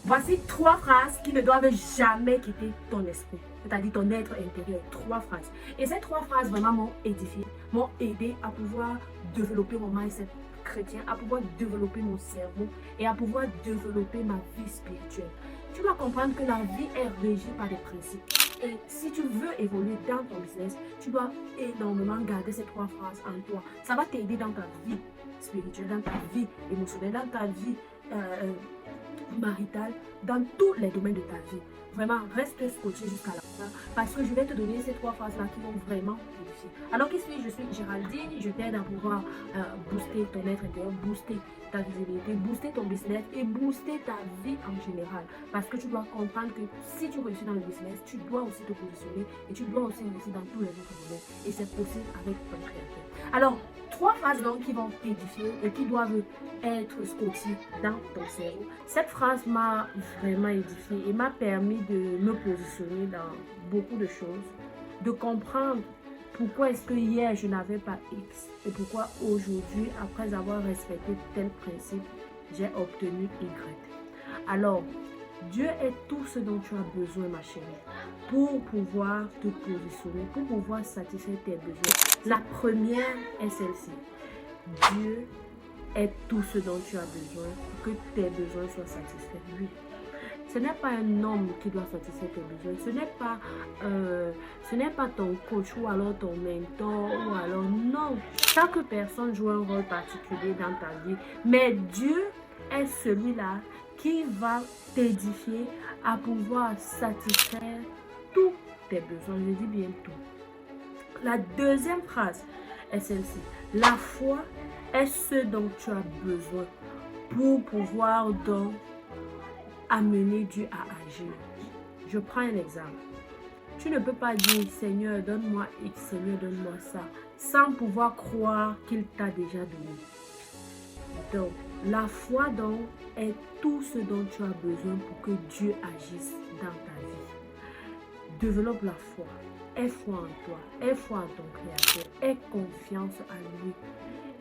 Voici 3 phrases qui ne doivent jamais quitter ton esprit, c'est-à-dire ton être intérieur. 3 phrases. Et ces 3 phrases vraiment m'ont édifié, m'ont aidé à pouvoir développer mon mindset chrétien, à pouvoir développer mon cerveau et à pouvoir développer ma vie spirituelle. Tu dois comprendre que la vie est régie par des principes. Et si tu veux évoluer dans ton business, tu dois énormément garder ces 3 phrases en toi. Ça va t'aider dans ta vie spirituelle, dans ta vie émotionnelle, dans ta vie maritale, dans tous les domaines de ta vie. Vraiment, reste scotché jusqu'à la fin parce que je vais te donner ces 3 phrases-là qui vont vraiment t'édifier. Alors, qui suis-je? Je suis Géraldine. Je t'aide à pouvoir booster ton être intérieur, booster ta visibilité, booster ton business et booster ta vie en général. Parce que tu dois comprendre que si tu réussis dans le business, tu dois aussi te positionner et tu dois aussi réussir dans tous les autres domaines. Et c'est possible avec ton créateur. Alors, 3 phrases donc qui vont t'édifier et qui doivent être scotchées dans ton cerveau. Cette phrase m'a vraiment édifiée et m'a permis de me positionner dans beaucoup de choses, de comprendre pourquoi est-ce que hier je n'avais pas X et pourquoi aujourd'hui, après avoir respecté tel principe, j'ai obtenu Y. Alors, Dieu est tout ce dont tu as besoin, ma chérie, pour pouvoir te positionner, pour pouvoir satisfaire tes besoins. La première est celle-ci. Dieu est tout ce dont tu as besoin pour que tes besoins soient satisfaits. Oui. Ce n'est pas un homme qui doit satisfaire tes besoins. Ce n'est pas ton coach ou alors ton mentor ou alors non. Chaque personne joue un rôle particulier dans ta vie. Mais Dieu est celui-là qui va t'édifier à pouvoir satisfaire tous tes besoins. Je dis bien tout. La deuxième phrase est celle-ci. La foi est ce dont tu as besoin pour pouvoir donc amener Dieu à agir. Je prends un exemple. Tu ne peux pas dire Seigneur, donne-moi X, Seigneur, donne-moi ça, sans pouvoir croire qu'il t'a déjà donné. Donc, la foi donc est tout ce dont tu as besoin pour que Dieu agisse dans ta vie. Développe la foi. Aie foi en toi, aie foi en ton Créateur, aie confiance en lui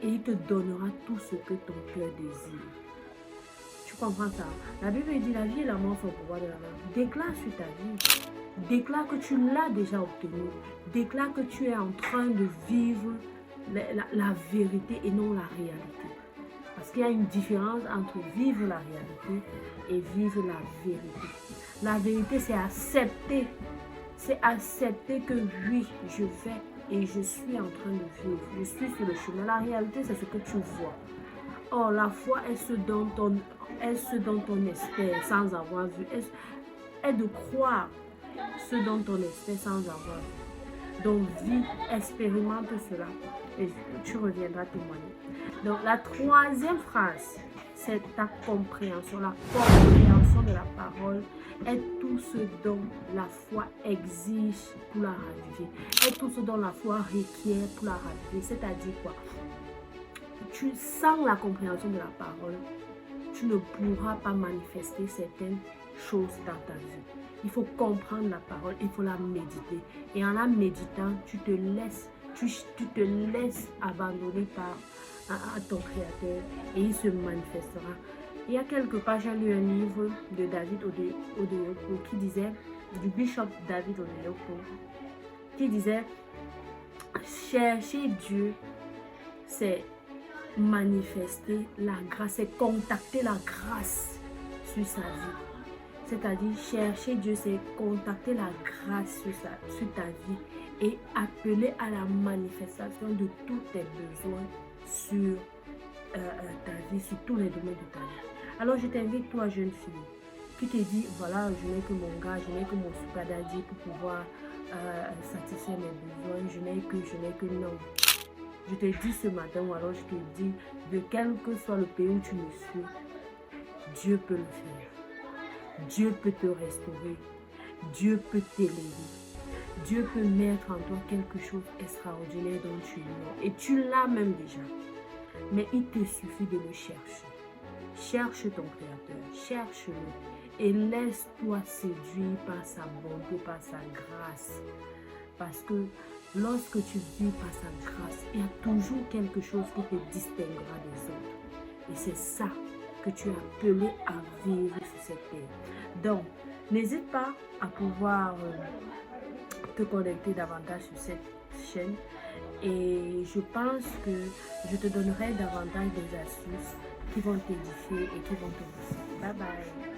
et il te donnera tout ce que ton cœur désire. Tu comprends ça? La Bible dit la vie et la mort sont au pouvoir de la main. Déclare sur ta vie. Déclare que tu l'as déjà obtenu. Déclare que tu es en train de vivre la vérité et non la réalité. Parce qu'il y a une différence entre vivre la réalité et vivre la vérité. La vérité, c'est accepter. C'est accepter que oui, je vais et je suis en train de vivre. Je suis sur le chemin. La réalité, c'est ce que tu vois. Or, la foi est ce dont on espère sans avoir vu. Est de croire ce dont on espère sans avoir vu. Donc, vis, expérimente cela et tu reviendras témoigner. Donc, la troisième phrase, c'est ta compréhension. La compréhension de la parole est tout ce dont la foi exige pour la raviver. Est tout ce dont la foi requiert pour la raviver. C'est-à-dire quoi? Sans la compréhension de la parole, tu ne pourras pas manifester certaines choses dans ta vie. Il faut comprendre la parole, il faut la méditer. Et en la méditant, tu te laisses abandonner à ton Créateur et il se manifestera. Il y a quelques pages, j'ai lu un livre de David Oyedepo qui disait, du bishop David Oyedepo, qui disait, chercher Dieu, c'est manifester la grâce, c'est contacter la grâce sur sa vie. C'est-à-dire, chercher Dieu, c'est contacter la grâce sur ta vie et appeler à la manifestation de tous tes besoins sur ta vie, sur tous les domaines de ta vie. Alors, je t'invite, toi, jeune fille, qui te dit, voilà, je n'ai que mon gars, je n'ai que mon sugar daddy pour pouvoir satisfaire mes besoins, je n'ai que non. Je te dis ce matin, ou alors je te dis, de quel que soit le pays où tu me suis, Dieu peut le faire. Dieu peut te restaurer. Dieu peut t'élever. Dieu peut mettre en toi quelque chose d'extraordinaire dont tu ignores. Et tu l'as même déjà. Mais il te suffit de le chercher. Cherche ton Créateur. Cherche-le. Et laisse-toi séduire par sa bonté, par sa grâce. Parce que lorsque tu vis par sa grâce, il y a toujours quelque chose qui te distinguera des autres. Et c'est ça que tu es appelé à vivre sur cette terre. Donc, n'hésite pas à pouvoir te connecter davantage sur cette chaîne et je pense que je te donnerai davantage des astuces qui vont t'édifier et qui vont te booster. Bye bye.